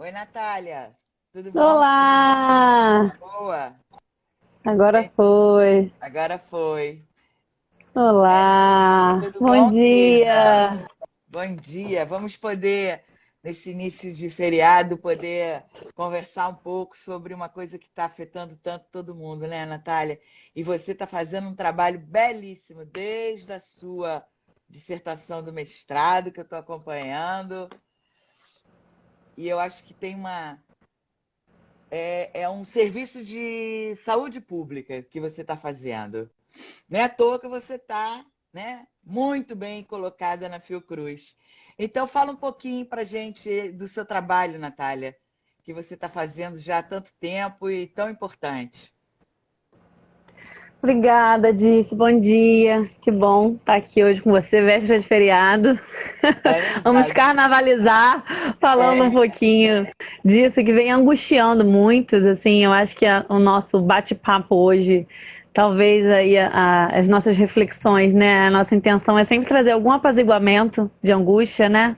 Oi, Natália. Tudo bom? Olá! Boa. Agora Bem, foi. agora foi. Olá! Tudo Bom bom, querida? dia! Bom dia. Vamos poder, nesse início de feriado, poder conversar um pouco sobre uma coisa que está afetando tanto todo mundo, né, Natália? E você está fazendo um trabalho belíssimo desde a sua dissertação do mestrado, que eu estou acompanhando. E eu acho que tem é um serviço de saúde pública que você está fazendo. Não é à toa que você está, né, muito bem colocada na Fiocruz. Então, fala um pouquinho para a gente do seu trabalho, Natália, que você está fazendo já há tanto tempo e tão importante. Obrigada, Disse. Bom dia. Que bom estar aqui hoje com você, véspera de feriado. É Vamos verdade. carnavalizar falando um É, pouquinho disso que vem angustiando muitos. Assim, eu acho que o nosso bate-papo hoje, talvez aí as nossas reflexões, né? A nossa intenção é sempre trazer algum apaziguamento de angústia, né?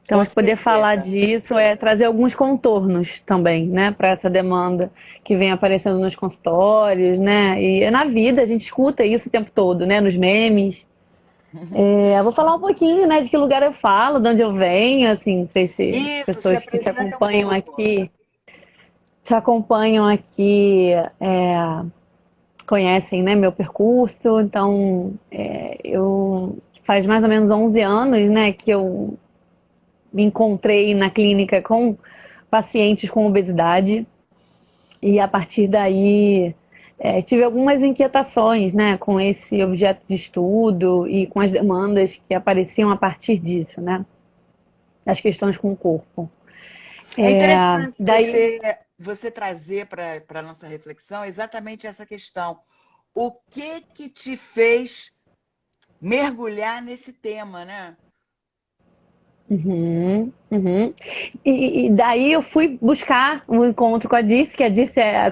com Então, poder falar certeza. disso é trazer alguns contornos também, né, para essa demanda que vem aparecendo nos consultórios, né, e na vida a gente escuta isso o tempo todo, né, nos memes. Eu vou falar um pouquinho, né, de que lugar eu falo, de onde eu venho, assim, não sei se as Isso, se pessoas que apresenta um pouco. te acompanham aqui, conhecem, né, meu percurso. Então, eu faz mais ou menos 11 anos, né, que eu me encontrei na clínica com pacientes com obesidade e a partir daí tive algumas inquietações, né, com esse objeto de estudo e com as demandas que apareciam a partir disso, né, das questões com o corpo. É É, interessante daí, você trazer para a nossa reflexão exatamente essa questão. O que te fez mergulhar nesse tema, né? uhum, uhum. E daí eu fui buscar um encontro com a Dirce, que a Dirce é a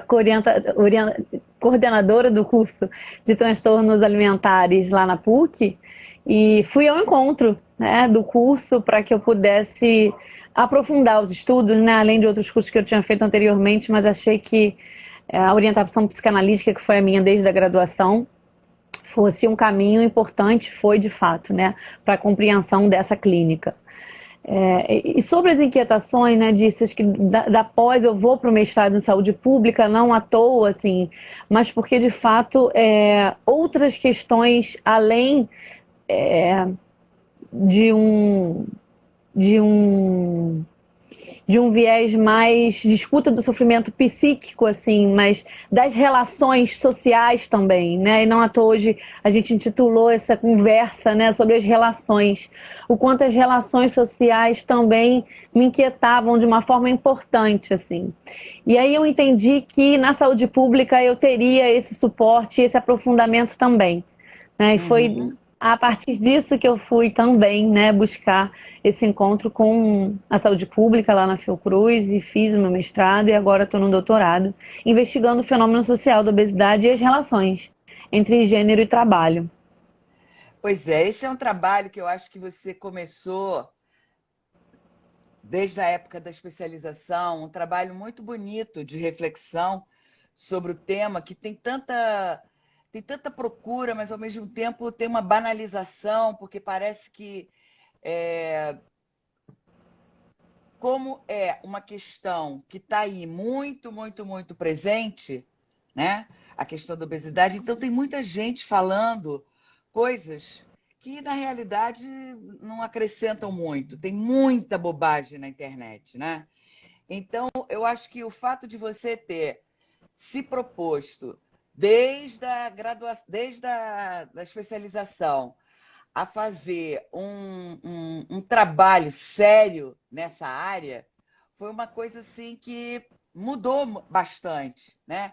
coordenadora do curso de transtornos alimentares lá na PUC, e fui ao encontro, né, do curso para que eu pudesse aprofundar os estudos, né, além de outros cursos que eu tinha feito anteriormente, mas achei que a orientação psicanalítica, que foi a minha desde a graduação, fosse um caminho importante, foi de fato, né, para a compreensão dessa clínica. E sobre as inquietações, né, disse que da pós eu vou para o mestrado em saúde pública, não à toa, assim, mas porque de fato outras questões além de um de um de um viés mais de escuta do sofrimento psíquico, assim, mas das relações sociais também, né? E não à toa hoje a gente intitulou essa conversa, né, sobre as relações. O quanto as relações sociais também me inquietavam de uma forma importante, assim. E aí eu entendi que na saúde pública eu teria esse suporte, esse aprofundamento também, né? E foi Uhum. a partir disso que eu fui também, né, buscar esse encontro com a saúde pública lá na Fiocruz e fiz o meu mestrado e agora estou no doutorado, investigando o fenômeno social da obesidade e as relações entre gênero e trabalho. Pois é, esse é um trabalho que eu acho que você começou desde a época da especialização, um trabalho muito bonito de reflexão sobre o tema que tem tanta procura, mas ao mesmo tempo tem uma banalização, porque parece que como é uma questão que está aí muito, muito, muito presente, né? A questão da obesidade, então tem muita gente falando coisas que na realidade não acrescentam muito. Tem muita bobagem na internet, né? Então, eu acho que o fato de você ter se proposto desde a graduação, desde da especialização a fazer um trabalho sério nessa área foi uma coisa assim que mudou bastante, né?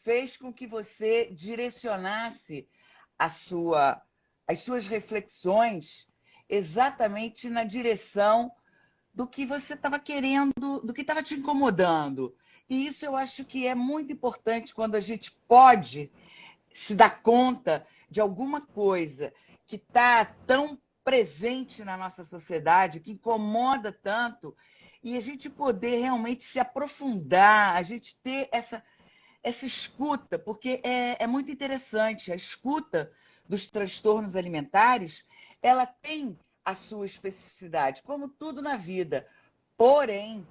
Fez com que você direcionasse a sua, as suas reflexões exatamente na direção do que você estava querendo, do que estava te incomodando. E isso eu acho que é muito importante quando a gente pode se dar conta de alguma coisa que está tão presente na nossa sociedade, que incomoda tanto, e a gente poder realmente se aprofundar, a gente ter essa escuta, porque é muito interessante. A escuta dos transtornos alimentares, ela tem a sua especificidade, como tudo na vida. Porém,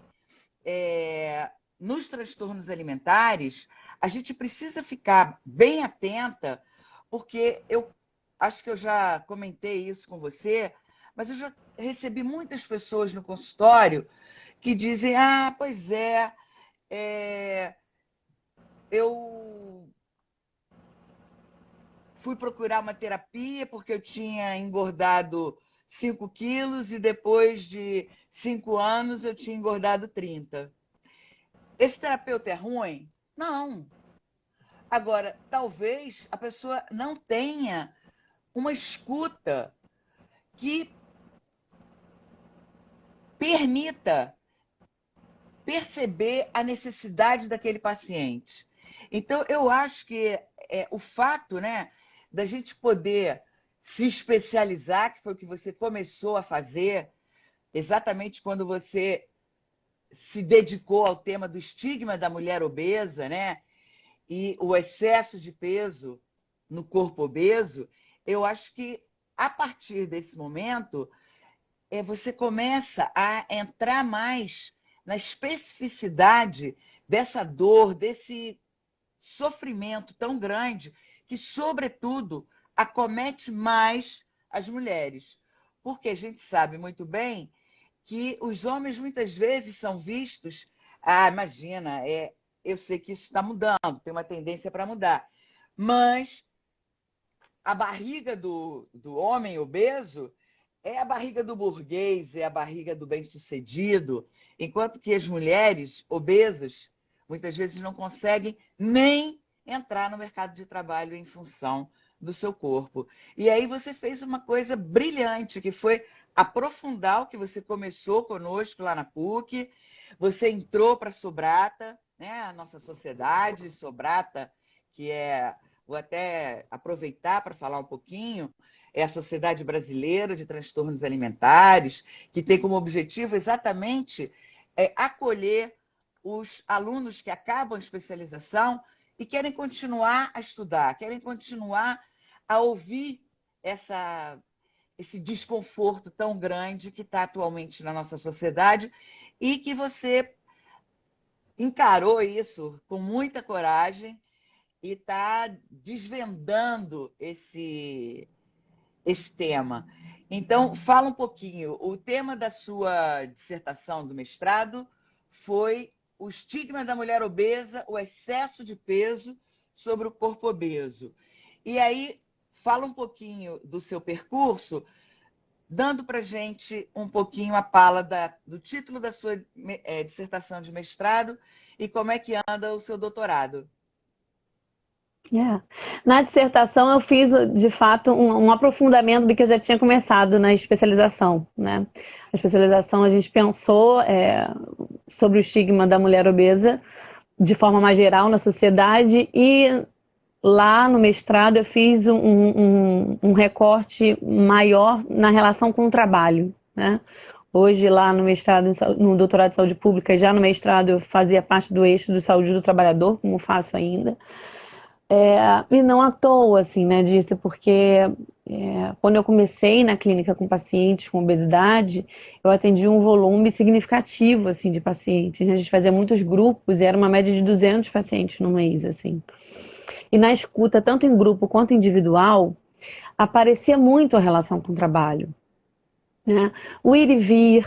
nos transtornos alimentares, a gente precisa ficar bem atenta, porque eu acho que eu já comentei isso com você, mas eu já recebi muitas pessoas no consultório que dizem: ah, pois eu fui procurar uma terapia porque eu tinha engordado 5 quilos e depois de 5 anos eu tinha engordado 30. Esse terapeuta é ruim? Não. Agora, talvez a pessoa não tenha uma escuta que permita perceber a necessidade daquele paciente. Então, eu acho que o fato, né, da gente poder se especializar, que foi o que você começou a fazer, exatamente quando você se dedicou ao tema do estigma da mulher obesa, né, e o excesso de peso no corpo obeso, eu acho que a partir desse momento você começa a entrar mais na especificidade dessa dor, desse sofrimento tão grande que, sobretudo, acomete mais as mulheres. Porque a gente sabe muito bem que os homens muitas vezes são vistos, imagina, eu sei que isso está mudando, tem uma tendência para mudar, mas a barriga do homem obeso é a barriga do burguês, é a barriga do bem-sucedido, enquanto que as mulheres obesas muitas vezes não conseguem nem entrar no mercado de trabalho em função do seu corpo. E aí você fez uma coisa brilhante, que foi aprofundar o que você começou conosco lá na PUC, você entrou para a Sobrata, né, a nossa sociedade, Sobrata, que vou até aproveitar para falar um pouquinho, é a Sociedade Brasileira de Transtornos Alimentares, que tem como objetivo exatamente acolher os alunos que acabam a especialização e querem continuar a estudar, querem continuar a ouvir esse desconforto tão grande que está atualmente na nossa sociedade e que você encarou isso com muita coragem e está desvendando esse tema. Então, fala um pouquinho. O tema da sua dissertação do mestrado foi o estigma da mulher obesa, o excesso de peso sobre o corpo obeso. E aí, fala um pouquinho do seu percurso, dando para a gente um pouquinho a pala do título da sua dissertação de mestrado e como é que anda o seu doutorado. Na dissertação eu fiz, de fato, um aprofundamento do que eu já tinha começado na especialização, né? A especialização a gente pensou sobre o estigma da mulher obesa de forma mais geral na sociedade e lá no mestrado eu fiz um recorte maior na relação com o trabalho, né? Hoje lá no mestrado, no doutorado de saúde pública, e já no mestrado eu fazia parte do eixo de saúde do trabalhador, como faço ainda. E não à toa, assim, né, disso, porque quando eu comecei na clínica com pacientes com obesidade, eu atendi um volume significativo, assim, de pacientes, né? A gente fazia muitos grupos e era uma média de 200 pacientes no mês, assim. E na escuta, tanto em grupo quanto individual, aparecia muito a relação com o trabalho, né? O ir e vir,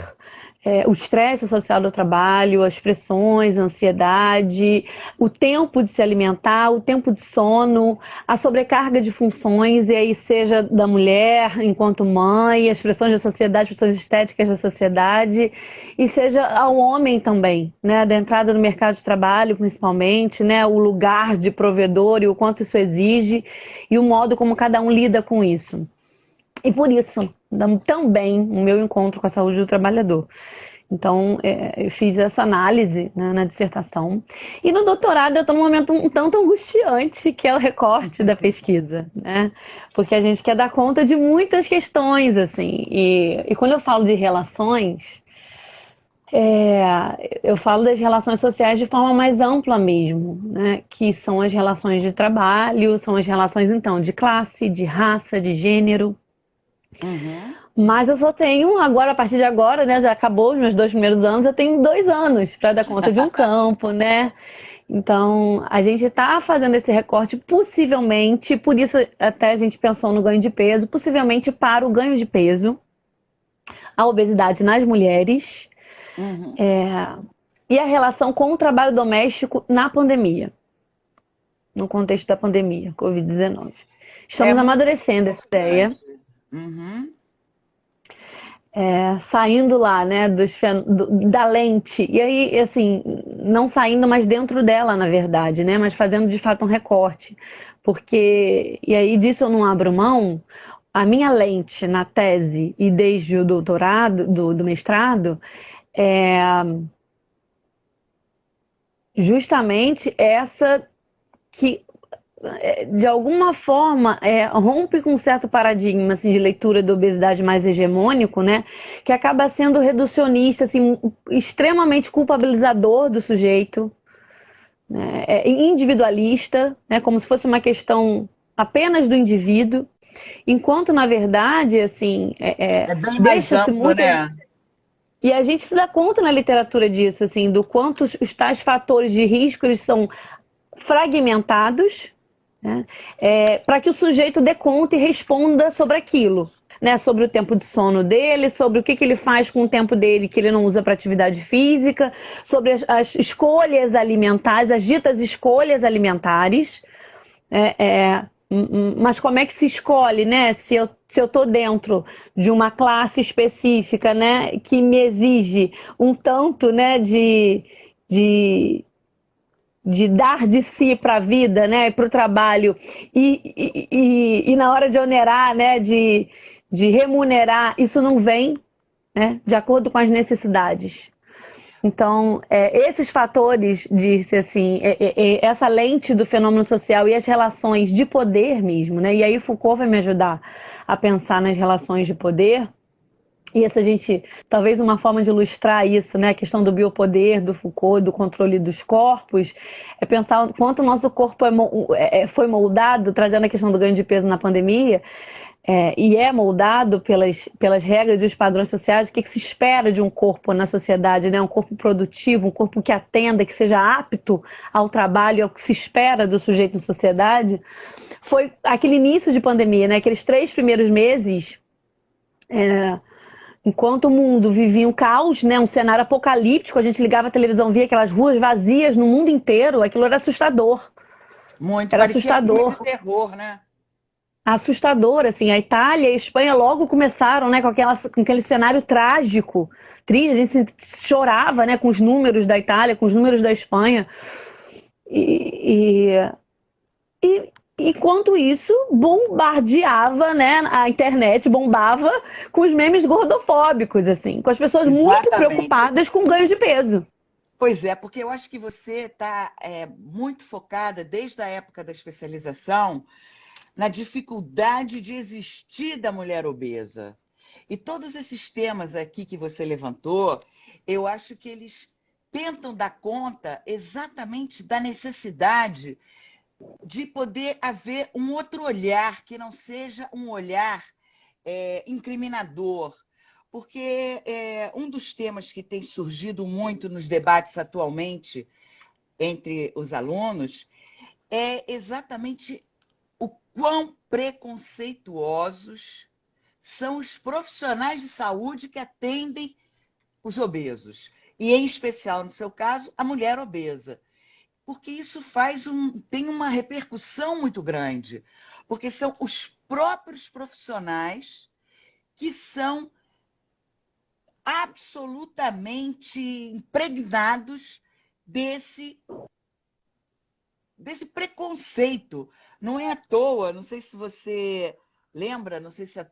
o estresse associado ao trabalho, as pressões, a ansiedade, o tempo de se alimentar, o tempo de sono, a sobrecarga de funções, e aí seja da mulher enquanto mãe, as pressões da sociedade, as pressões estéticas da sociedade, e seja ao homem também, né, da entrada no mercado de trabalho principalmente, né, o lugar de provedor e o quanto isso exige, e o modo como cada um lida com isso. E por isso, também, o meu encontro com a saúde do trabalhador. Então, eu fiz essa análise, né, na dissertação. E no doutorado eu estou num momento um tanto angustiante, que é o recorte da pesquisa, né? Porque a gente quer dar conta de muitas questões, assim. E quando eu falo de relações, Eu falo das relações sociais de forma mais ampla mesmo, né? Que são as relações de trabalho, são as relações, então, de classe, de raça, de gênero. Uhum. Mas eu só tenho, agora, a partir de agora, né? Já acabou os meus 2 primeiros anos, eu tenho 2 anos para dar conta de um campo, né? Então, a gente está fazendo esse recorte possivelmente, por isso até a gente pensou no ganho de peso, possivelmente para o ganho de peso, a obesidade nas mulheres, Uhum. e a relação com o trabalho doméstico na pandemia, no contexto da pandemia, Covid-19. É Estamos muito amadurecendo essa ideia, importante. Uhum. saindo lá, né, da lente, e aí, assim, não saindo mais dentro dela, na verdade, né, mas fazendo de fato um recorte, porque, e aí disso eu não abro mão, a minha lente na tese e desde o doutorado, do mestrado, é justamente essa que de alguma forma rompe com um certo paradigma assim, de leitura da obesidade mais hegemônico, né? Que acaba sendo reducionista, assim, extremamente culpabilizador do sujeito, né? Individualista, né? Como se fosse uma questão apenas do indivíduo, enquanto na verdade, assim, É bem mais deixa-se amplo, muito. né? E a gente se dá conta na literatura disso, assim, do quanto os tais fatores de risco eles são fragmentados, né? Para que o sujeito dê conta e responda sobre aquilo. Né, sobre o tempo de sono dele, sobre o que ele faz com o tempo dele que ele não usa para atividade física, sobre as escolhas alimentares, as ditas escolhas alimentares. Mas como é que se escolhe, né? Se eu tô dentro de uma classe específica, né, que me exige um tanto, né, de, de dar de si para a vida, né, para o trabalho, e na hora de onerar, né, de remunerar, isso não vem, né, de acordo com as necessidades. Então, esses fatores, disse assim, essa lente do fenômeno social e as relações de poder mesmo, né? E aí Foucault vai me ajudar a pensar nas relações de poder. E essa gente, talvez uma forma de ilustrar isso, né? A questão do biopoder, do Foucault, do controle dos corpos, é pensar o quanto o nosso corpo foi moldado, trazendo a questão do ganho de peso na pandemia, e é moldado pelas regras e os padrões sociais, o que se espera de um corpo na sociedade, né? Um corpo produtivo, um corpo que atenda, que seja apto ao trabalho, ao que se espera do sujeito em sociedade, foi aquele início de pandemia, né? Aqueles 3 primeiros meses, enquanto o mundo vivia um caos, né? Um cenário apocalíptico, a gente ligava a televisão, via aquelas ruas vazias no mundo inteiro, aquilo era assustador. Muito. Era Parecia filme de assustador. terror, né? Assustador, assim, a Itália e a Espanha logo começaram, né, com aquele cenário trágico, triste, a gente chorava, né, com os números da Itália, com os números da Espanha, e, e enquanto isso bombardeava, né, a internet bombava com os memes gordofóbicos, assim, com as pessoas muito Exatamente. preocupadas com ganho de peso. Pois é, porque eu acho que você está muito focada desde a época da especialização na dificuldade de existir da mulher obesa. E todos esses temas aqui que você levantou, eu acho que eles tentam dar conta exatamente da necessidade de poder haver um outro olhar, que não seja um olhar incriminador. Porque um dos temas que tem surgido muito nos debates atualmente entre os alunos é exatamente o quão preconceituosos são os profissionais de saúde que atendem os obesos. E, em especial, no seu caso, a mulher obesa. Porque isso tem uma repercussão muito grande. Porque são os próprios profissionais que são absolutamente impregnados desse preconceito. Não é à toa, não sei se você lembra, não sei se a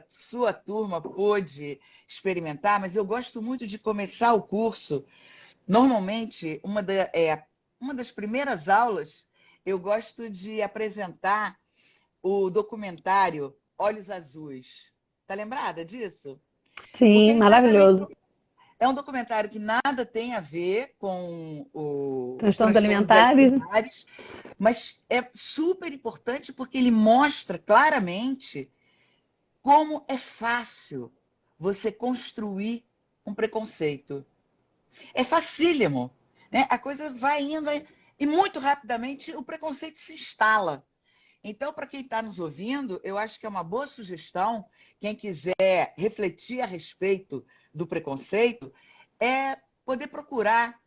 sua turma pôde experimentar, mas eu gosto muito de começar o curso. Normalmente, uma das primeiras aulas, eu gosto de apresentar o documentário Olhos Azuis. Está lembrada disso? Porque Sim, é exatamente maravilhoso. É um documentário que nada tem a ver com os Transtornos transtornos alimentares. alimentares, mas é super importante porque ele mostra claramente como é fácil você construir um preconceito. É facílimo, né? A coisa vai indo e muito rapidamente o preconceito se instala. Então, para quem está nos ouvindo, eu acho que é uma boa sugestão, quem quiser refletir a respeito do preconceito, é poder procurar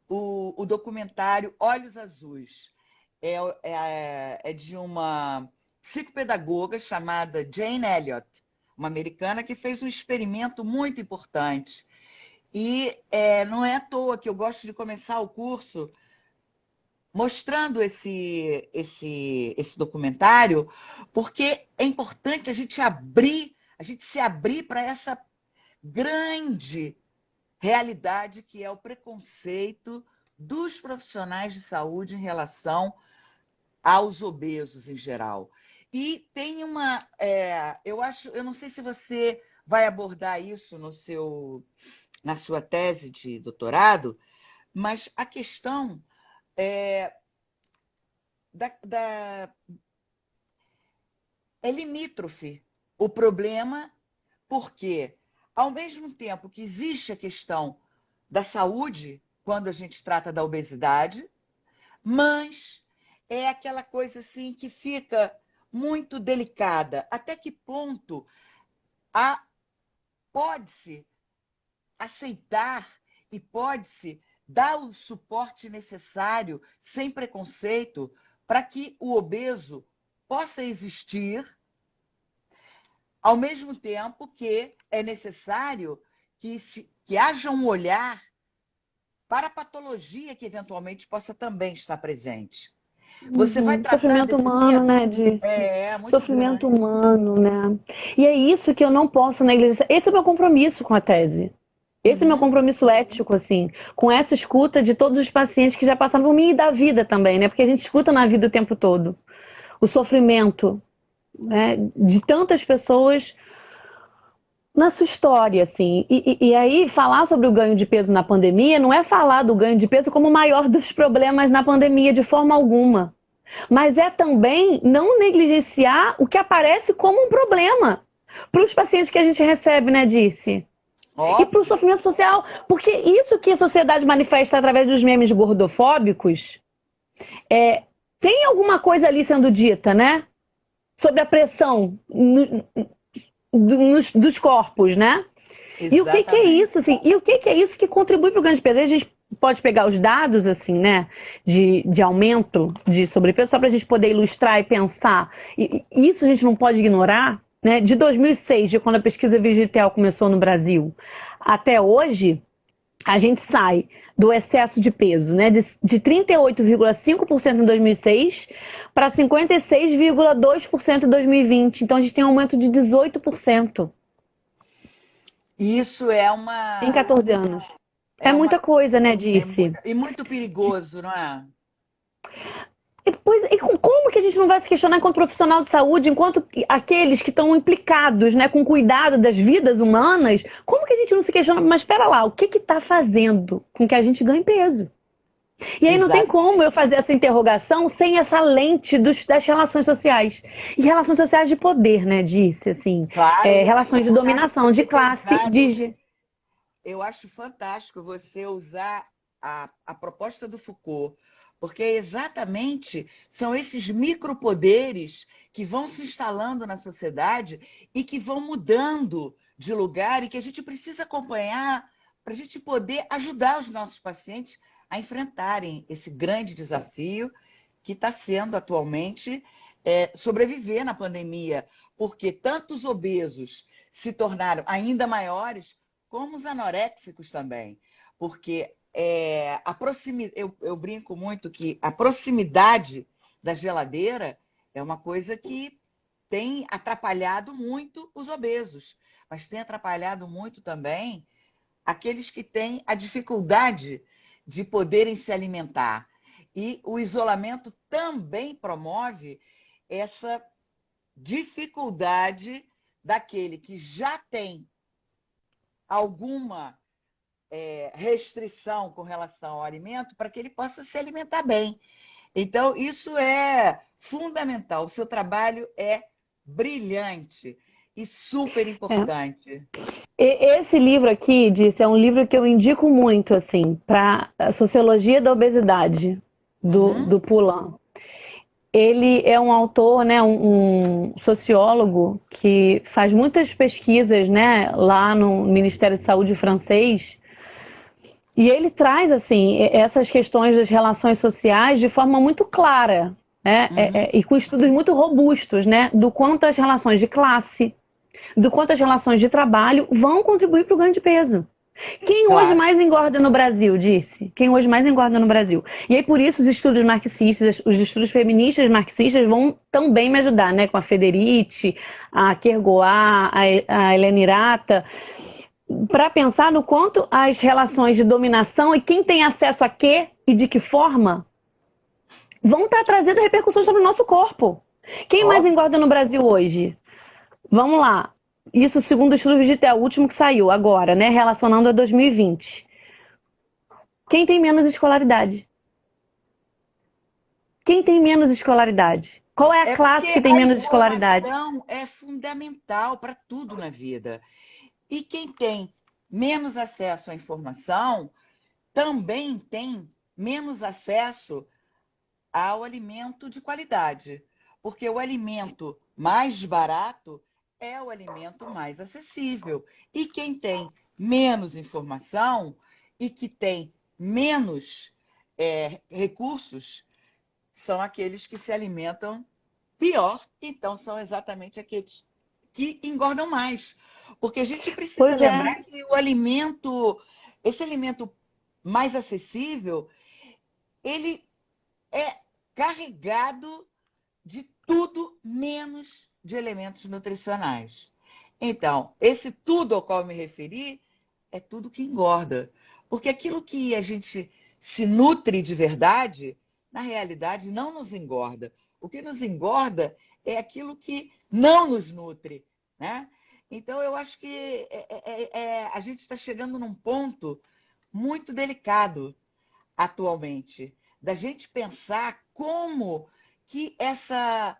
o documentário Olhos Azuis. É de uma psicopedagoga chamada Jane Elliott, uma americana que fez um experimento muito importante. E não é à toa que eu gosto de começar o curso mostrando esse documentário, porque é importante a gente se abrir para essa grande realidade que é o preconceito dos profissionais de saúde em relação aos obesos em geral. E tem eu não sei se você vai abordar isso na sua tese de doutorado, mas a questão da é limítrofe o problema, porque, ao mesmo tempo que existe a questão da saúde, quando a gente trata da obesidade, mas é aquela coisa assim que fica muito delicada. Até que ponto pode-se aceitar e pode-se dar o suporte necessário, sem preconceito, para que o obeso possa existir, ao mesmo tempo que é necessário que haja um olhar para a patologia que eventualmente possa também estar presente. Você vai tratar Sofrimento desse humano, tema? né, Dirce? É muito Sofrimento grande. humano, né? E é isso que eu não posso negligenciar. Esse é o meu compromisso com a tese. Esse é o meu Uhum. compromisso ético, assim, com essa escuta de todos os pacientes que já passaram por mim e da vida também, né? Porque a gente escuta na vida o tempo todo. O sofrimento, né, de tantas pessoas na sua história, assim. E aí, falar sobre o ganho de peso na pandemia não é falar do ganho de peso como o maior dos problemas na pandemia, de forma alguma. Mas é também não negligenciar o que aparece como um problema para os pacientes que a gente recebe, né, Dirce? E para o Óbvio. sofrimento social, porque isso que a sociedade manifesta através dos memes gordofóbicos, tem alguma coisa ali sendo dita, né? Sobre a pressão dos corpos, né? E o que é Exatamente. isso, assim? E o que é isso que contribui para o ganho de peso? A gente pode pegar os dados, assim, né? De aumento de sobrepeso, só para a gente poder ilustrar e pensar. E isso a gente não pode ignorar, né? De 2006, de quando a pesquisa Vigitel começou no Brasil, até hoje, a gente sai do excesso de peso, né? De 38,5% em 2006 para 56,2% em 2020. Então, a gente tem um aumento de 18% Isso é em 14 anos. É é uma muita coisa, né, Dirce? e muito perigoso, não é? E como que a gente não vai se questionar enquanto profissional de saúde, enquanto aqueles que estão implicados, né, com o cuidado das vidas humanas, como que a gente não se questiona, mas espera lá, o que está fazendo com que a gente ganhe peso? E aí não tem Exato. como eu fazer essa interrogação sem essa lente das relações sociais. E relações sociais de poder, né, disse, assim, Claro, e relações de dominação, de você ter classe, usado, de... eu acho fantástico você usar a proposta do Foucault, porque exatamente são esses micropoderes que vão se instalando na sociedade e que vão mudando de lugar e que a gente precisa acompanhar para a gente poder ajudar os nossos pacientes a enfrentarem esse grande desafio que está sendo atualmente sobreviver na pandemia, porque tantos obesos se tornaram ainda maiores, como os anoréxicos também, porque eu brinco muito que a proximidade da geladeira é uma coisa que tem atrapalhado muito os obesos, mas tem atrapalhado muito também aqueles que têm a dificuldade de poderem se alimentar. E o isolamento também promove essa dificuldade daquele que já tem alguma restrição com relação ao alimento para que ele possa se alimentar bem. Então, isso é fundamental. O seu trabalho é brilhante e super É. importante. Esse livro aqui, Disse, é um livro que eu indico muito, assim, para a sociologia da obesidade, do Poulan. Ele é um autor, né, um sociólogo que faz muitas pesquisas, né, lá no Ministério de Saúde francês. E ele traz, assim, essas questões das relações sociais de forma muito clara, né, e com estudos muito robustos, né, do quanto as relações de classe, do quanto as relações de trabalho vão contribuir para o ganho de peso. Quem hoje Claro. mais engorda no Brasil, Disse? Quem hoje mais engorda no Brasil? E aí, por isso, os estudos marxistas, os estudos feministas marxistas vão também me ajudar, né? Com a Federici, a Kergoá, a Helena Irata, para pensar no quanto as relações de dominação e quem tem acesso a quê e de que forma vão estar trazendo repercussões sobre o nosso corpo. Quem mais engorda no Brasil hoje? Vamos lá. Isso segundo o estudo Vigitel, o último que saiu agora, né? Relacionando a 2020. Quem tem menos escolaridade? Quem tem menos escolaridade? Qual é a classe que tem menos escolaridade? A informação é fundamental para tudo na vida. E quem tem menos acesso à informação também tem menos acesso ao alimento de qualidade. Porque o alimento mais barato é o alimento mais acessível. E quem tem menos informação e que tem menos recursos são aqueles que se alimentam pior, então são exatamente aqueles que engordam mais. Porque a gente precisa lembrar que o alimento, esse alimento mais acessível, ele é carregado de tudo menos de elementos nutricionais. Então, esse tudo ao qual eu me referi é tudo que engorda. Porque aquilo que a gente se nutre de verdade, na realidade, não nos engorda. O que nos engorda é aquilo que não nos nutre, né? Então, eu acho que a gente está chegando num ponto muito delicado atualmente, da gente pensar como que essa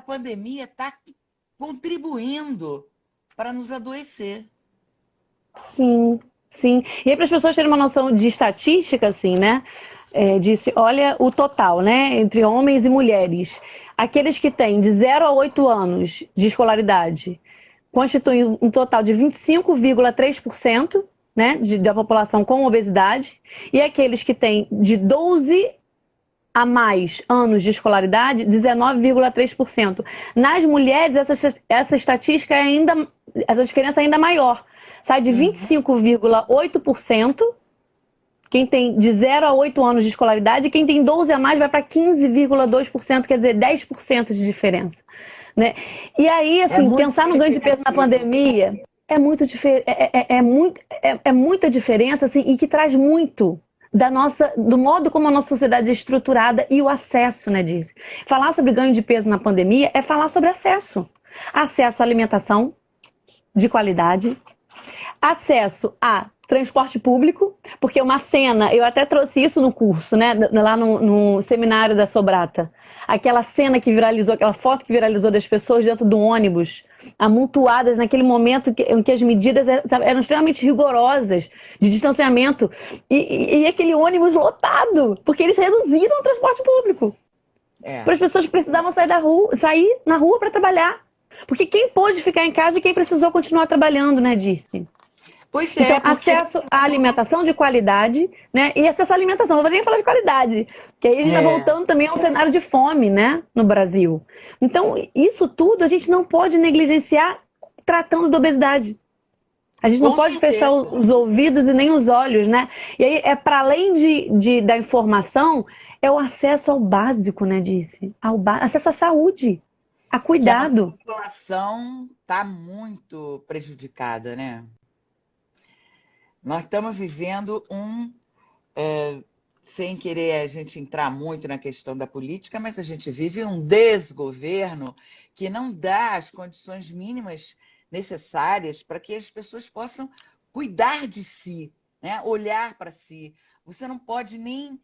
pandemia está contribuindo para nos adoecer. Sim, sim. E aí, para as pessoas terem uma noção de estatística, assim, né? Disse, olha o total, né? Entre homens e mulheres. Aqueles que têm de 0 a 8 anos de escolaridade constituem um total de 25,3%, né, da população com obesidade, e aqueles que têm de 12 a mais anos de escolaridade, 19,3%. Nas mulheres, essa estatística essa diferença é ainda maior. Sai de 25,8%, quem tem de 0 a 8 anos de escolaridade, e quem tem 12 a mais vai para 15,2%, quer dizer, 10% de diferença. Né? E aí, assim, pensar no ganho de peso na pandemia é muita diferença, assim, e que traz muito do modo como a nossa sociedade é estruturada e o acesso, né, Disse. Falar sobre ganho de peso na pandemia é falar sobre acesso. Acesso à alimentação de qualidade, acesso a transporte público, porque uma cena, eu até trouxe isso no curso, né, lá no seminário da Sobrata, aquela cena que viralizou, aquela foto que viralizou das pessoas dentro do ônibus, amontoadas naquele momento em que as medidas eram extremamente rigorosas de distanciamento, e aquele ônibus lotado, porque eles reduziram o transporte público. Para as pessoas que precisavam sair na rua para trabalhar. Porque quem pôde ficar em casa e quem precisou continuar trabalhando, né, Disse? Pois é, então, acesso à alimentação de qualidade, né? E acesso à alimentação, não vou nem falar de qualidade, que aí a gente está voltando também a um cenário de fome, né, no Brasil. Então, isso tudo a gente não pode negligenciar tratando da obesidade. A gente não pode fechar os ouvidos e nem os olhos, né? E aí, para além da informação, é o acesso ao básico, né, Disse? Acesso à saúde, a cuidado. A população está muito prejudicada, né? Nós estamos vivendo sem querer a gente entrar muito na questão da política, mas a gente vive um desgoverno que não dá as condições mínimas necessárias para que as pessoas possam cuidar de si, né? Olhar para si. Você não pode nem,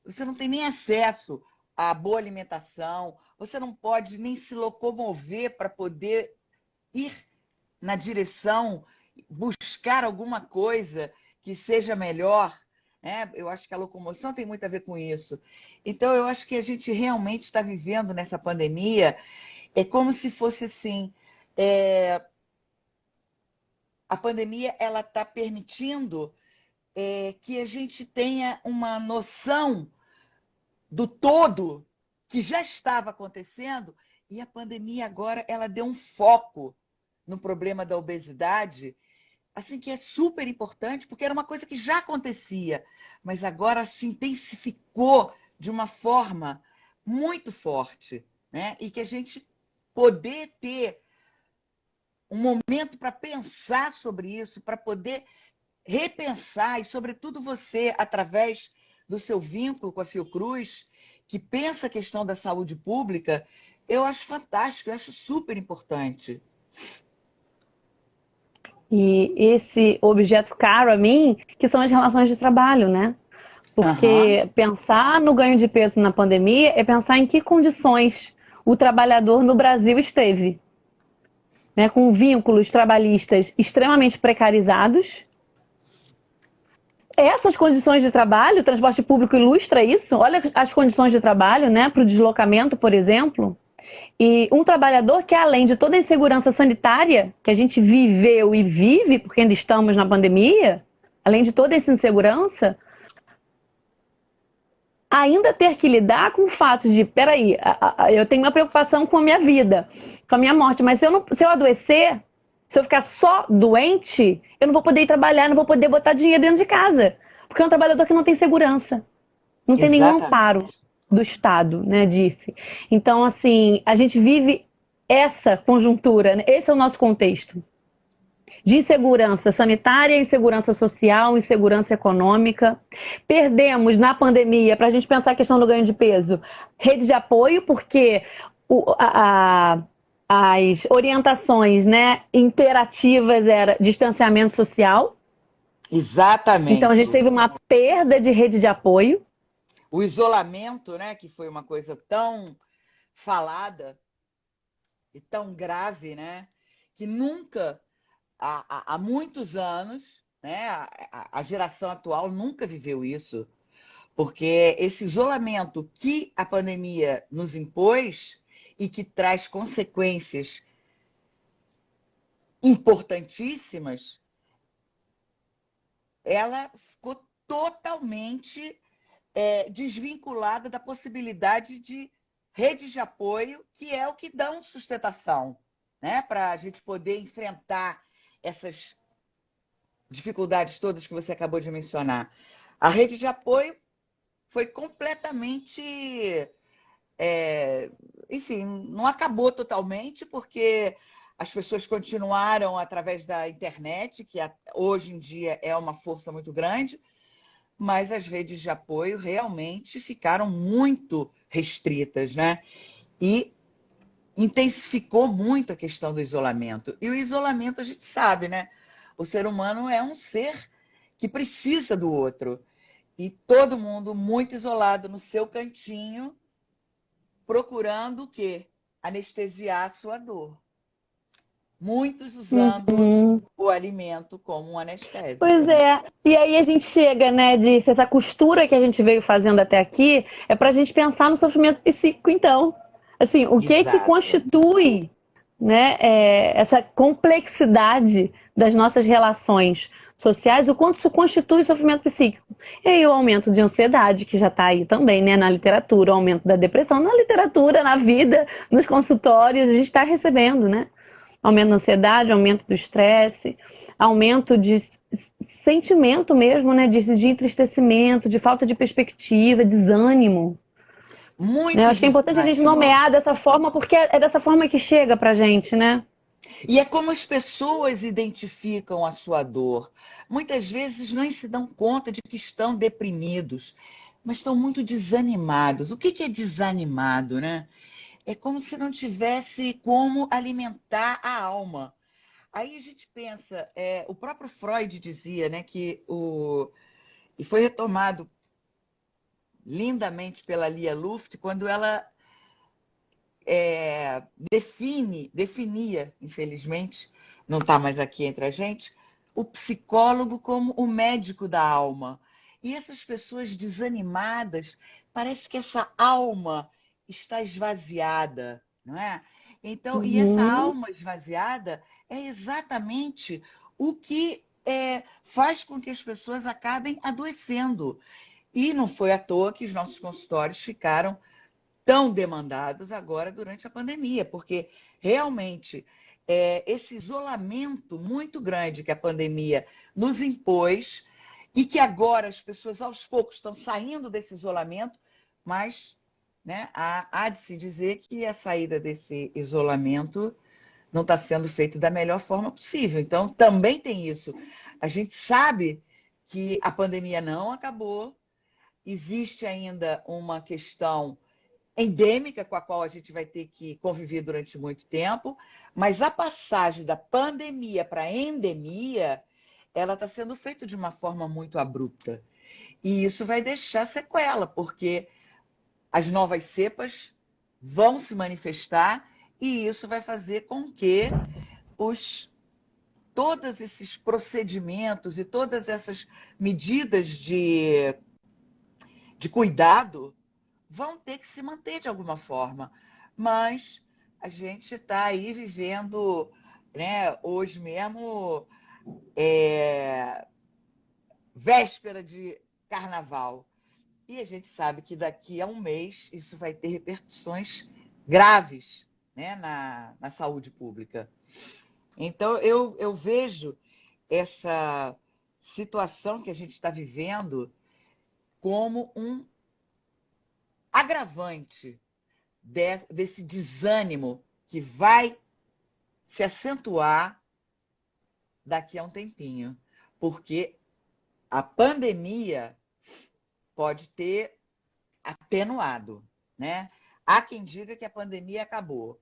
você não tem nem acesso à boa alimentação, você não pode nem se locomover para poder ir na direção, buscar alguma coisa que seja melhor, né? Eu acho que a locomoção tem muito a ver com isso. Então, eu acho que a gente realmente está vivendo nessa pandemia, é como se fosse assim, a pandemia ela está permitindo que a gente tenha uma noção do todo que já estava acontecendo, e a pandemia agora ela deu um foco no problema da obesidade, assim, que é super importante, porque era uma coisa que já acontecia, mas agora se intensificou de uma forma muito forte, né? E que a gente poder ter um momento para pensar sobre isso, para poder repensar, e sobretudo você, através do seu vínculo com a Fiocruz, que pensa a questão da saúde pública, eu acho fantástico, eu acho super importante. E esse objeto caro a mim, que são as relações de trabalho, né? Porque pensar no ganho de peso na pandemia é pensar em que condições o trabalhador no Brasil esteve, né? Com vínculos trabalhistas extremamente precarizados. Essas condições de trabalho, o transporte público ilustra isso. Olha as condições de trabalho, né? Para o deslocamento, por exemplo. E um trabalhador que, além de toda a insegurança sanitária que a gente viveu e vive, porque ainda estamos na pandemia, além de toda essa insegurança, ainda ter que lidar com o fato de, peraí, eu tenho uma preocupação com a minha vida, com a minha morte, mas se eu adoecer, se eu ficar só doente, eu não vou poder ir trabalhar, não vou poder botar dinheiro dentro de casa, porque é um trabalhador que não tem segurança, não tem nenhum amparo do Estado, né, disse. Então, assim, a gente vive essa conjuntura, né? Esse é o nosso contexto. De insegurança sanitária, insegurança social, insegurança econômica. Perdemos na pandemia, para a gente pensar a questão do ganho de peso, rede de apoio, porque as orientações, né, imperativas era distanciamento social. Exatamente. Então a gente teve uma perda de rede de apoio. O isolamento, né, que foi uma coisa tão falada e tão grave, né, que nunca, há muitos anos, né, a geração atual nunca viveu isso, porque esse isolamento que a pandemia nos impôs e que traz consequências importantíssimas, ela ficou totalmente desvinculada da possibilidade de redes de apoio, que é o que dão sustentação, né, para a gente poder enfrentar essas dificuldades todas que você acabou de mencionar. A rede de apoio foi completamente, enfim, não acabou totalmente, porque as pessoas continuaram através da internet, que hoje em dia é uma força muito grande, mas as redes de apoio realmente ficaram muito restritas, né? E intensificou muito a questão do isolamento. E o isolamento, a gente sabe, né? O ser humano é um ser que precisa do outro. E todo mundo muito isolado no seu cantinho, procurando o quê? Anestesiar a sua dor. Muitos usando o alimento como um anestésico. Pois é. E aí a gente chega, né, disse, essa costura que a gente veio fazendo até aqui é para a gente pensar no sofrimento psíquico, então. Assim, o que que constitui, né, essa complexidade das nossas relações sociais, o quanto isso constitui sofrimento psíquico. E aí o aumento de ansiedade, que já está aí também, né, na literatura, o aumento da depressão, na literatura, na vida, nos consultórios, a gente está recebendo, né? Aumento da ansiedade, aumento do estresse, aumento de sentimento mesmo, né? De entristecimento, de falta de perspectiva, desânimo. Muito, né? Acho que é importante a gente nomear dessa forma, porque é dessa forma que chega pra gente, né? E é como as pessoas identificam a sua dor. Muitas vezes nem se dão conta de que estão deprimidos, mas estão muito desanimados. O que é desanimado, né? É como se não tivesse como alimentar a alma. aí a gente pensa, o próprio Freud dizia, né, e foi retomado lindamente pela Lia Luft, quando ela definia, infelizmente, não está mais aqui entre a gente, o psicólogo como o médico da alma. E essas pessoas desanimadas, parece que essa alma está esvaziada, não é? Então, e essa Uhum. alma esvaziada é exatamente o que faz com que as pessoas acabem adoecendo. E não foi à toa que os nossos consultórios ficaram tão demandados agora durante a pandemia, porque realmente esse isolamento muito grande que a pandemia nos impôs e que agora as pessoas aos poucos estão saindo desse isolamento, mas, né, há de se dizer que a saída desse isolamento não está sendo feita da melhor forma possível. Então, também tem isso. A gente sabe que a pandemia não acabou, existe ainda uma questão endêmica com a qual a gente vai ter que conviver durante muito tempo, mas a passagem da pandemia para a endemia, ela está sendo feita de uma forma muito abrupta. E isso vai deixar sequela, porque as novas cepas vão se manifestar e isso vai fazer com que todos esses procedimentos e todas essas medidas de cuidado vão ter que se manter de alguma forma. Mas a gente está aí vivendo, né, hoje mesmo, véspera de carnaval. E a gente sabe que daqui a um mês isso vai ter repercussões graves, né, na saúde pública. Então, eu vejo essa situação que a gente está vivendo como um agravante desse desânimo que vai se acentuar daqui a um tempinho, porque a pandemia pode ter atenuado, né? Há quem diga que a pandemia acabou,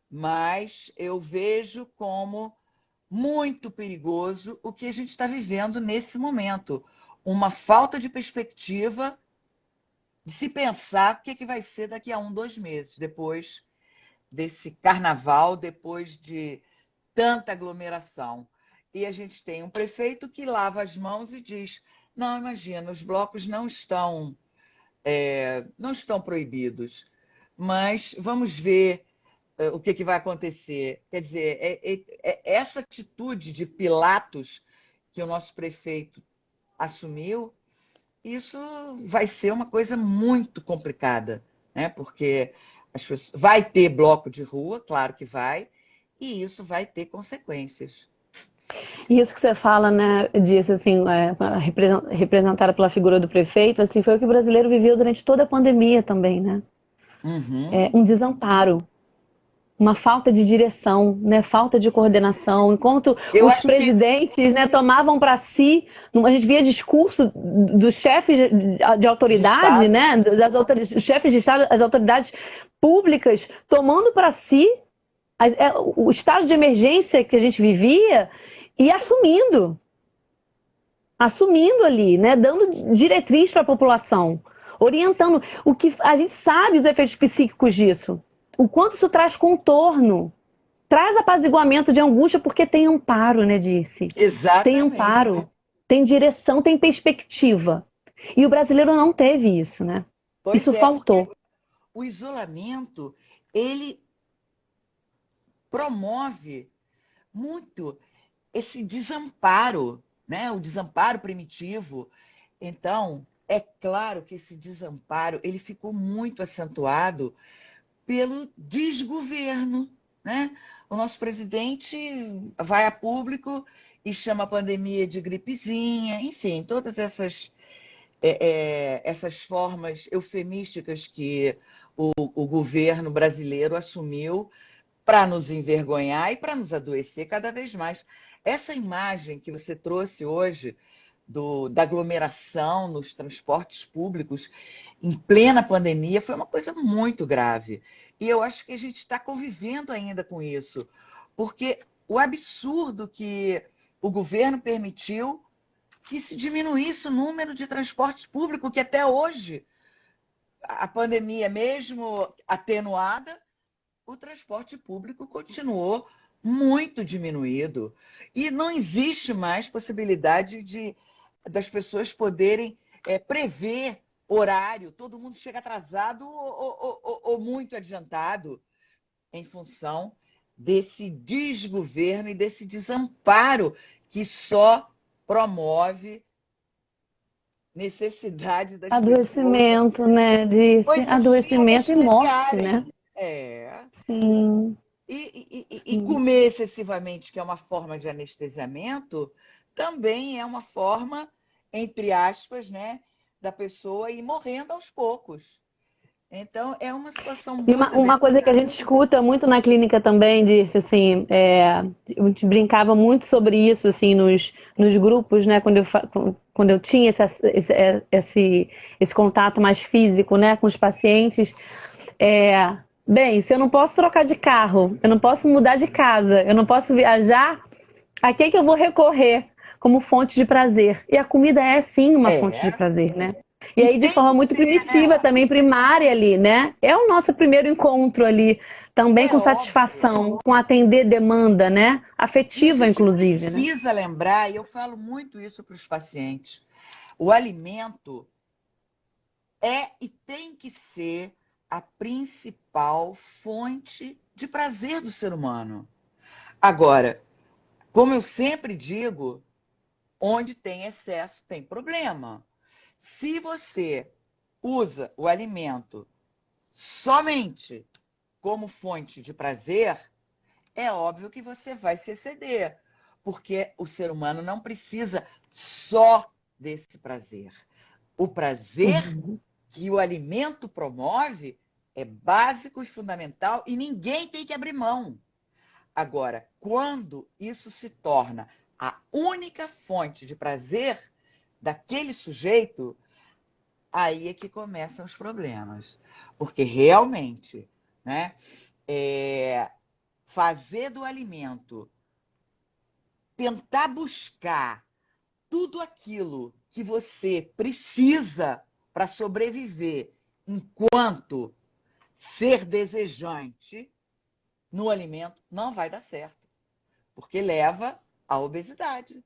mas eu vejo como muito perigoso o que a gente está vivendo nesse momento. Uma falta de perspectiva de se pensar o que vai ser daqui a 1, 2 meses, depois desse carnaval, depois de tanta aglomeração. E a gente tem um prefeito que lava as mãos e diz: não, imagina, os blocos não estão proibidos, mas vamos ver o que vai acontecer. Quer dizer, essa atitude de Pilatos que o nosso prefeito assumiu, isso vai ser uma coisa muito complicada, né? Porque vai ter bloco de rua, claro que vai, e isso vai ter consequências. E isso que você fala, né, disso, assim, representada pela figura do prefeito, assim, foi o que o brasileiro viveu durante toda a pandemia também, né? Uhum. Um desamparo, uma falta de direção, né, falta de coordenação, enquanto Eu os acho que presidentes, né, tomavam para si, a gente via discurso dos chefes de de autoridade, Estado, né, os chefes de Estado, as autoridades públicas, tomando para si o estado de emergência que a gente vivia e assumindo ali, né, dando diretriz para a população, orientando. O que a gente sabe os efeitos psíquicos disso, o quanto isso traz contorno, traz apaziguamento de angústia, porque tem amparo, né, Dirce? Tem exatamente. amparo, tem direção, tem perspectiva. E o brasileiro não teve isso, né? Pois Isso é, porque faltou. o isolamento, ele promove muito esse desamparo, né? O desamparo primitivo. Então, é claro que esse desamparo ele ficou muito acentuado pelo desgoverno, né? O nosso presidente vai a público e chama a pandemia de gripezinha, enfim, todas essas formas eufemísticas que o governo brasileiro assumiu para nos envergonhar e para nos adoecer cada vez mais. Essa imagem que você trouxe hoje da aglomeração nos transportes públicos em plena pandemia foi uma coisa muito grave. E eu acho que a gente está convivendo ainda com isso, porque o absurdo que o governo permitiu que se diminuísse o número de transportes públicos, que até hoje, a pandemia mesmo atenuada, o transporte público continuou muito diminuído. E não existe mais possibilidade das pessoas poderem prever horário. Todo mundo chega atrasado ou muito adiantado em função desse desgoverno e desse desamparo que só promove necessidade das pessoas, Adoecimento, né? Disse. coisas de Adoecimento e morte, né? anestesiarem. É. Sim, E sim. comer excessivamente, que é uma forma de anestesiamento, também é uma forma, entre aspas, né, da pessoa ir morrendo aos poucos. Então, é uma situação E muito uma coisa que a delicada. gente escuta muito na clínica também, disse assim, a gente brincava muito sobre isso assim nos grupos, né? Quando eu tinha esse contato mais físico, né, com os pacientes. Bem, se eu não posso trocar de carro, eu não posso mudar de casa, eu não posso viajar, a que eu vou recorrer como fonte de prazer? E a comida é sim uma fonte de É, prazer, né? E e aí de tem forma que muito ser, primitiva né? também, primária ali, né? É o nosso primeiro encontro ali, também É com óbvio. satisfação, com atender demanda, né? E a Afetiva, gente inclusive, né? precisa lembrar, e eu falo muito isso para os pacientes, o alimento é e tem que ser a principal fonte de prazer do ser humano. Agora, como eu sempre digo, onde tem excesso tem problema. Se você usa o alimento somente como fonte de prazer, é óbvio que você vai se exceder, porque o ser humano não precisa só desse prazer. O prazer Uhum. que o alimento promove é básico e fundamental e ninguém tem que abrir mão. Agora, quando isso se torna a única fonte de prazer daquele sujeito, aí é que começam os problemas. Porque realmente, né, fazer do alimento, tentar buscar tudo aquilo que você precisa para sobreviver enquanto ser desejante no alimento não vai dar certo, porque leva à obesidade,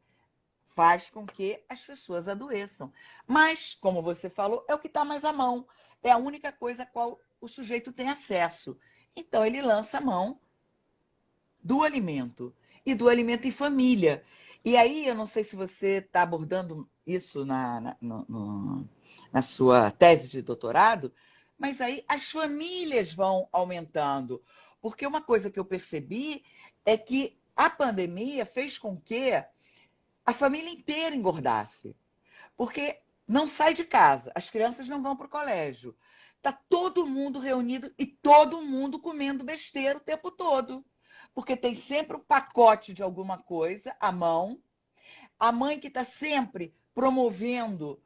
faz com que as pessoas adoeçam. Mas, como você falou, é o que está mais à mão, é a única coisa a qual o sujeito tem acesso. Então, ele lança a mão do alimento e do alimento em família. E aí, eu não sei se você está abordando isso na sua tese de doutorado, mas aí as famílias vão aumentando. Porque uma coisa que eu percebi é que a pandemia fez com que a família inteira engordasse. Porque não sai de casa, as crianças não vão para o colégio. Está todo mundo reunido e todo mundo comendo besteira o tempo todo. Porque tem sempre um pacote de alguma coisa à mão. A mãe que está sempre promovendo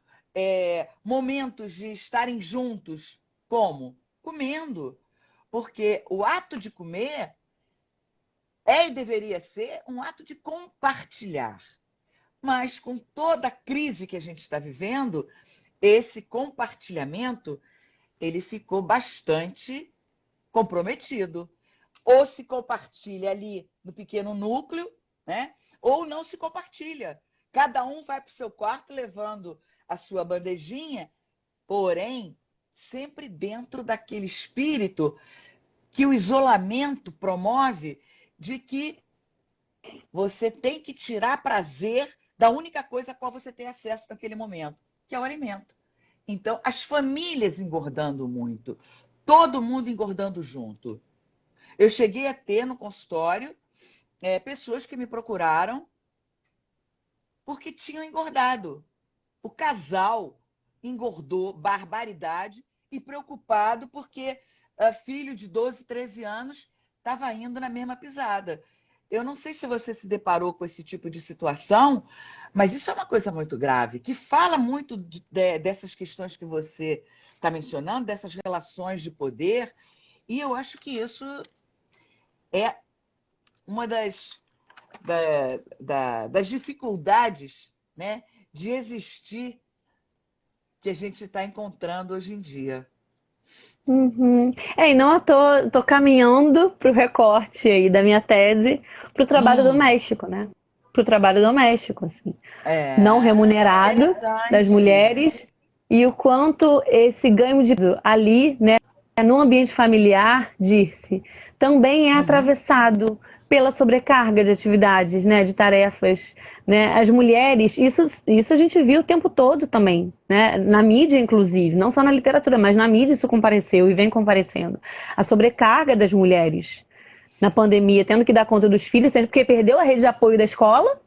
momentos de estarem juntos. Como? Comendo. Porque o ato de comer é e deveria ser um ato de compartilhar. Mas com toda a crise que a gente está vivendo, esse compartilhamento ele ficou bastante comprometido. Ou se compartilha ali no pequeno núcleo, né? Ou não se compartilha. Cada um vai para o seu quarto levando a sua bandejinha, porém, sempre dentro daquele espírito que o isolamento promove de que você tem que tirar prazer da única coisa a qual você tem acesso naquele momento, que é o alimento. Então, as famílias engordando muito, todo mundo engordando junto. Eu cheguei a ter no consultório pessoas que me procuraram porque tinham engordado. O casal engordou barbaridade e preocupado porque filho de 12, 13 anos estava indo na mesma pisada. Eu não sei se você se deparou com esse tipo de situação, mas isso é uma coisa muito grave, que fala muito dessas questões que você está mencionando, dessas relações de poder, e eu acho que isso é uma das das dificuldades, né, de existir que a gente está encontrando hoje em dia. Uhum. E não, eu tô caminhando para o recorte aí da minha tese para o trabalho Hum, doméstico, né? Para o trabalho doméstico, assim, não remunerado das interessante. mulheres e o quanto esse ganho de ali, né, no ambiente familiar, Dirce, também é Uhum, atravessado pela sobrecarga de atividades, né, de tarefas, né? As mulheres, isso a gente viu o tempo todo também, né? Na mídia, inclusive, não só na literatura, mas na mídia isso compareceu e vem comparecendo. A sobrecarga das mulheres na pandemia, tendo que dar conta dos filhos, porque perdeu a rede de apoio da escola,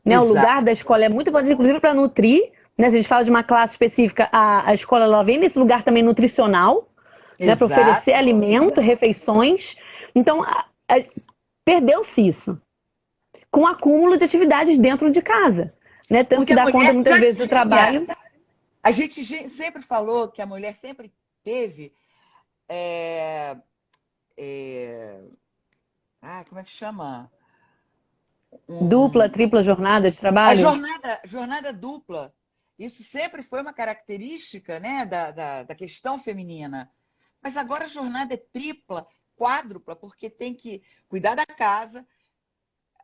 né? O lugar exato, da escola é muito importante, inclusive para nutrir, né? Se a gente fala de uma classe específica, a escola ela vem nesse lugar também nutricional, né? Para oferecer exato. alimento, refeições. Então, perdeu-se isso com acúmulo de atividades dentro de casa, né? Tendo Porque que a dar conta mulher muitas já vezes do tinha. trabalho. A gente sempre falou que a mulher sempre teve. é, é, como é que chama? Dupla, Um, tripla jornada de a trabalho. jornada dupla. Isso sempre foi uma característica, né, da questão feminina. Mas agora a jornada é tripla, quádrupla, porque tem que cuidar da casa,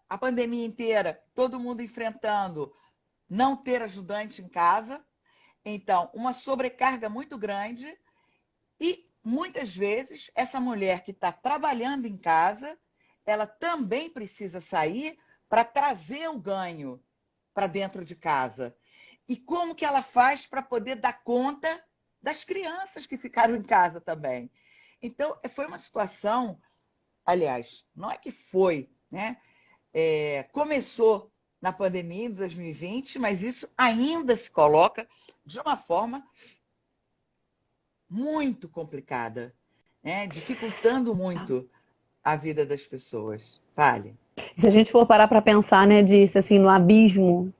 a pandemia inteira, todo mundo enfrentando não ter ajudante em casa. Então, uma sobrecarga muito grande e, muitas vezes, essa mulher que está trabalhando em casa, ela também precisa sair para trazer o ganho para dentro de casa. E como que ela faz para poder dar conta das crianças que ficaram em casa também? Então, foi uma situação, aliás, não é que foi, né? Começou na pandemia em 2020, mas isso ainda se coloca de uma forma muito complicada, né? Dificultando muito a vida das pessoas. Fale. Se a gente for parar para pensar, né, disso, assim, no abismo,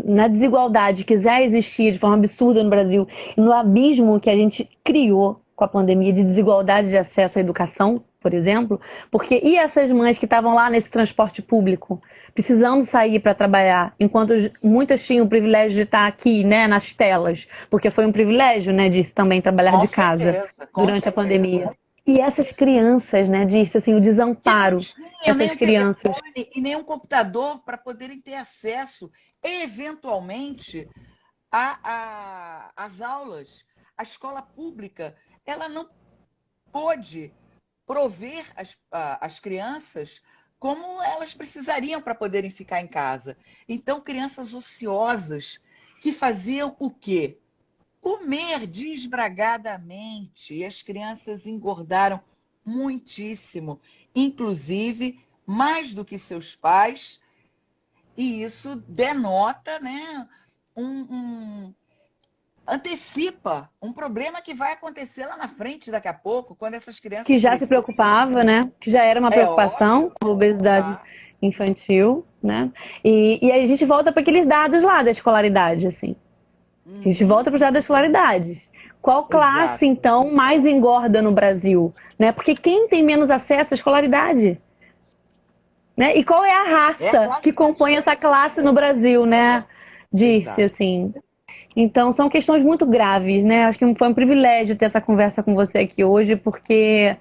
na desigualdade que já existia de forma absurda no Brasil, e no abismo que a gente criou com a pandemia de desigualdade de acesso à educação, por exemplo, porque e essas mães que estavam lá nesse transporte público, precisando sair para trabalhar, enquanto muitas tinham o privilégio de estar aqui, né, nas telas, porque foi um privilégio, né, de também trabalhar Com de casa certeza, com durante a certeza. pandemia. E essas crianças, né, disse assim, o Que não desamparo tinham nem dessas um crianças. telefone e nem um computador para poderem ter acesso, eventualmente, às aulas. A escola pública, ela não pôde prover as crianças como elas precisariam para poderem ficar em casa. Então, crianças ociosas que faziam o quê? Comer desbragadamente. E as crianças engordaram muitíssimo, inclusive mais do que seus pais, e isso denota, né, um antecipa um problema que vai acontecer lá na frente daqui a pouco, quando essas Que crianças já se crescerem. preocupava, né? Que já era uma É preocupação, óbvio, a obesidade tá? infantil, né? E aí a gente volta para aqueles dados lá da escolaridade, assim. A gente Uhum, volta para os dados das escolaridades. Qual classe, exato. então, mais engorda no Brasil? Né? Porque quem tem menos acesso à escolaridade? Né? E qual é a É a raça classe que compõe essa cativa. classe no Brasil, né? Disse Exato. assim. Então, são questões muito graves, né? Acho que foi um privilégio ter essa conversa com você aqui hoje, porque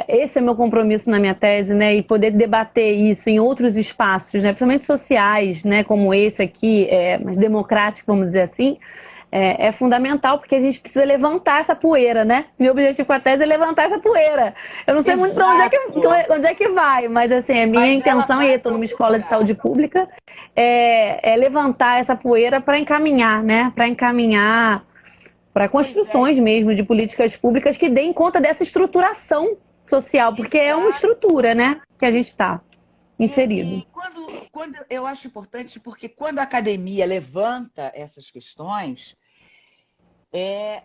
esse é meu compromisso na minha tese, né? E poder debater isso em outros espaços, né? Principalmente sociais, né? Como esse aqui, mais democrático, vamos dizer assim, é fundamental, porque a gente precisa levantar essa poeira, né? Meu objetivo com a tese é levantar essa poeira. Eu não sei muito para Exato. onde é que vai, mas assim, a minha Mas ela intenção, e vai estou para numa algum escola de lugar. saúde pública, é levantar essa poeira para encaminhar, né? Para encaminhar para Pois é, construções mesmo de políticas públicas que deem conta dessa estruturação social, porque é uma exato. estrutura, né, que a gente está inserido. E quando eu acho importante, porque quando a academia levanta essas questões, é,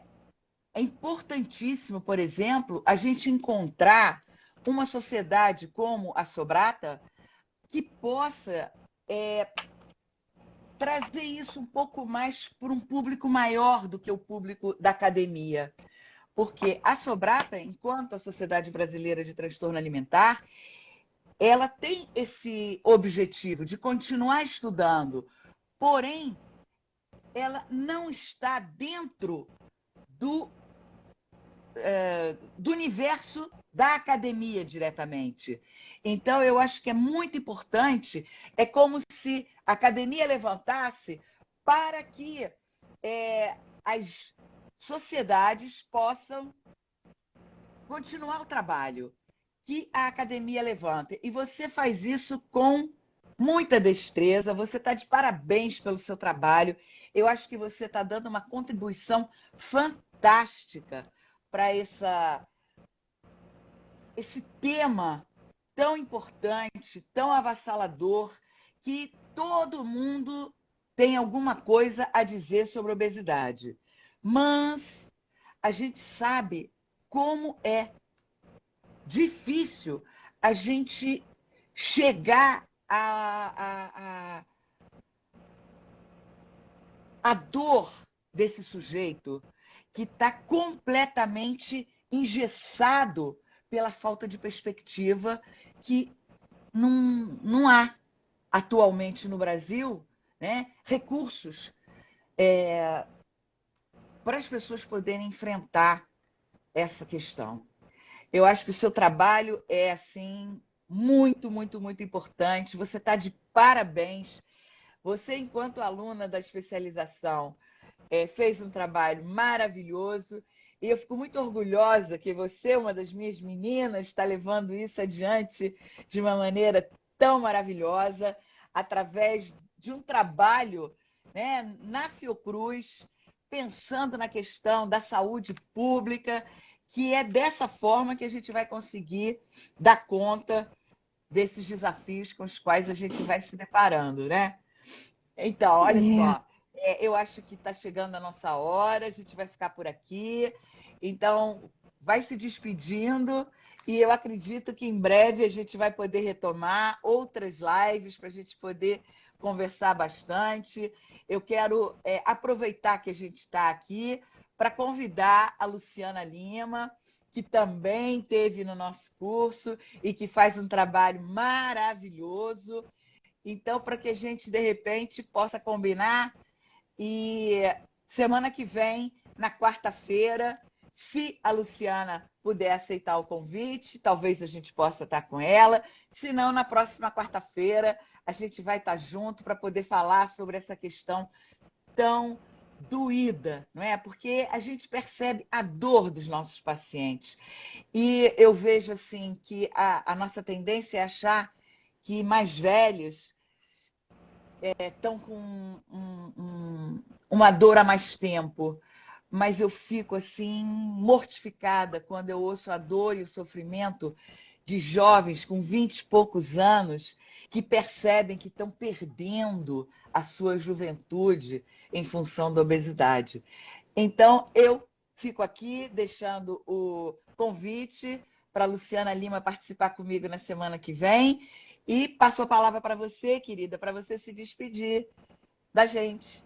é importantíssimo, por exemplo, a gente encontrar uma sociedade como a Sobrata que possa trazer isso um pouco mais para um público maior do que o público da academia. Porque a Sobrata, enquanto a Sociedade Brasileira de Transtorno Alimentar, ela tem esse objetivo de continuar estudando, porém, ela não está dentro do, do universo da academia diretamente. Então, eu acho que é muito importante, é como se a academia levantasse para que as sociedades possam continuar o trabalho que a academia levanta. E você faz isso com muita destreza, você está de parabéns pelo seu trabalho. Eu acho que você está dando uma contribuição fantástica para esse tema tão importante, tão avassalador, que todo mundo tem alguma coisa a dizer sobre obesidade. Mas a gente sabe como é difícil a gente chegar à dor desse sujeito que está completamente engessado pela falta de perspectiva que não há atualmente no Brasil, né, recursos para as pessoas poderem enfrentar essa questão. Eu acho que o seu trabalho é assim muito, muito, muito importante. Você está de parabéns. Você, enquanto aluna da especialização, fez um trabalho maravilhoso. E eu fico muito orgulhosa que você, uma das minhas meninas, está levando isso adiante de uma maneira tão maravilhosa, através de um trabalho, né, na Fiocruz, pensando na questão da saúde pública, que é dessa forma que a gente vai conseguir dar conta desses desafios com os quais a gente vai se deparando, né? Então, olha só, eu acho que está chegando a nossa hora, a gente vai ficar por aqui. Então, vai se despedindo e eu acredito que em breve a gente vai poder retomar outras lives para a gente poder conversar bastante. Eu quero aproveitar que a gente está aqui para convidar a Luciana Lima, que também teve no nosso curso e que faz um trabalho maravilhoso. Então, para que a gente, de repente, possa combinar e semana que vem, na quarta-feira, se a Luciana puder aceitar o convite, talvez a gente possa estar com ela. Se não, na próxima quarta-feira, a gente vai estar junto para poder falar sobre essa questão tão doída, não é? Porque a gente percebe a dor dos nossos pacientes. E eu vejo assim que a nossa tendência é achar que mais velhos estão com uma dor há mais tempo, mas eu fico assim mortificada quando eu ouço a dor e o sofrimento de jovens com 20 e poucos anos que percebem que estão perdendo a sua juventude em função da obesidade. Então, eu fico aqui deixando o convite para a Luciana Lima participar comigo na semana que vem e passo a palavra para você, querida, para você se despedir da gente.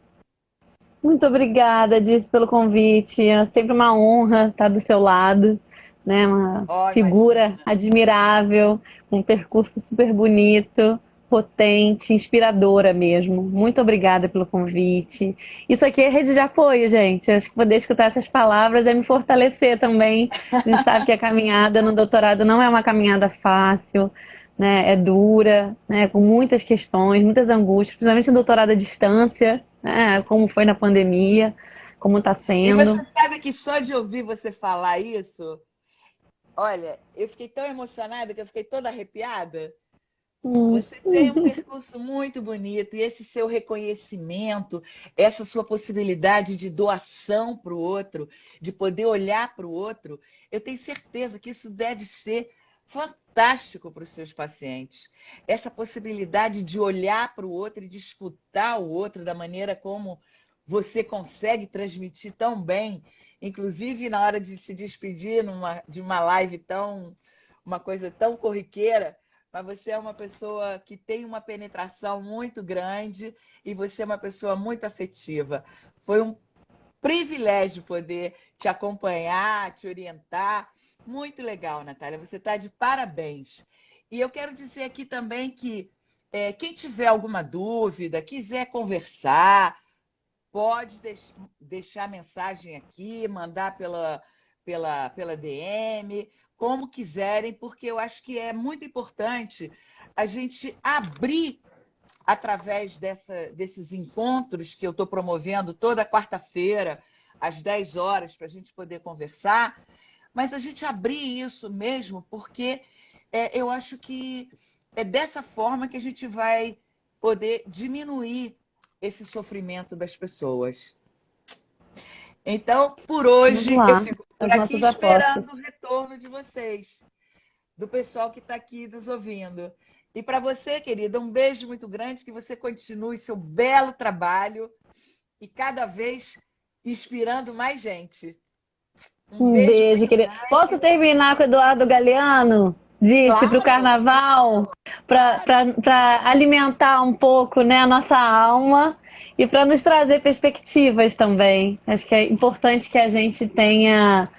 Muito obrigada, Diz, pelo convite. É sempre uma honra estar do seu lado, né? Uma Oh, figura imagina. admirável, um percurso super bonito, potente, inspiradora mesmo. Muito obrigada pelo convite. Isso aqui é rede de apoio, gente. Acho que poder escutar essas palavras é me fortalecer também. A gente sabe que a caminhada no doutorado não é uma caminhada fácil, né? É dura, né? Com muitas questões, muitas angústias, principalmente o doutorado à distância, né? Como foi na pandemia, como está E você sendo. sabe que só de ouvir você falar isso, olha, eu fiquei tão emocionada que eu fiquei toda arrepiada. Você tem um percurso muito bonito e esse seu reconhecimento, essa sua possibilidade de doação para o outro, de poder olhar para o outro, eu tenho certeza que isso deve ser fantástico para os seus pacientes. Essa possibilidade de olhar para o outro e de escutar o outro da maneira como você consegue transmitir tão bem, inclusive na hora de se despedir de uma live uma coisa tão corriqueira, mas você é uma pessoa que tem uma penetração muito grande e você é uma pessoa muito afetiva. Foi um privilégio poder te acompanhar, te orientar. Muito legal, Natália. Você está de parabéns. E eu quero dizer aqui também que quem tiver alguma dúvida, quiser conversar, pode deixar mensagem aqui, mandar pela DM, como quiserem, porque eu acho que é muito importante a gente abrir através desses encontros que eu estou promovendo toda quarta-feira, às 10 horas, para a gente poder conversar, mas a gente abrir isso mesmo, porque eu acho que é dessa forma que a gente vai poder diminuir esse sofrimento das pessoas. Então, por Vamos hoje, eu lá, fico por as aqui nossas apostas. esperando o retorno de vocês, do pessoal que está aqui nos ouvindo. E para você, querida, um beijo muito grande, que você continue seu belo trabalho e cada vez inspirando mais gente. Um Um beijo beijo, muito querida. Posso grande. terminar com o Eduardo Galeano? Disse para o Claro, carnaval, claro. para alimentar um pouco, né, a nossa alma e para nos trazer perspectivas também. Acho que é importante que a gente tenha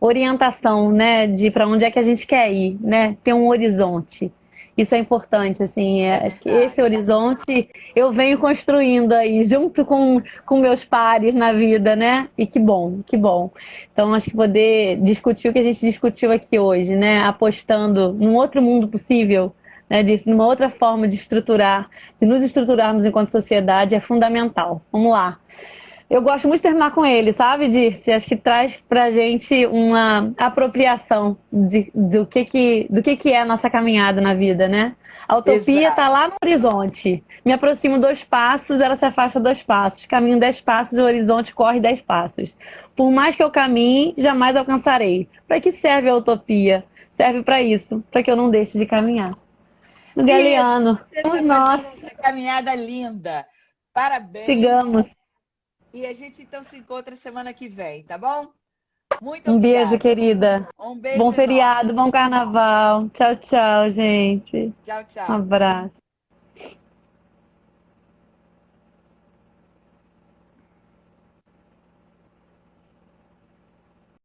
orientação, né, de para onde é que a gente quer ir, né, ter um horizonte. Isso é importante, assim, É acho que esse verdade. horizonte eu venho construindo aí, junto com meus pares na vida, né, e que bom, que bom. Então, acho que poder discutir o que a gente discutiu aqui hoje, né, apostando num outro mundo possível, né, disso, numa outra forma de estruturar, de nos estruturarmos enquanto sociedade é fundamental. Vamos lá. Eu gosto muito de terminar com ele, sabe, Dirce? Acho que traz pra gente uma apropriação do que é a nossa caminhada na vida, né? A utopia tá Exato. lá no horizonte. Me aproximo 2 passos, ela se afasta 2 passos. Caminho 10 passos, o horizonte corre 10 passos. Por mais que eu caminhe, jamais alcançarei. Para que serve a utopia? Serve para isso, para que eu não deixe de caminhar. No Isso, Galeano, você somos está fazendo nós. essa caminhada linda. Parabéns. Sigamos. E a gente então se encontra semana que vem, tá bom? Muito Um beijo, obrigada. querida. Um Bom beijo feriado, enorme. bom carnaval. Tchau, tchau, gente. Tchau, Um tchau. abraço.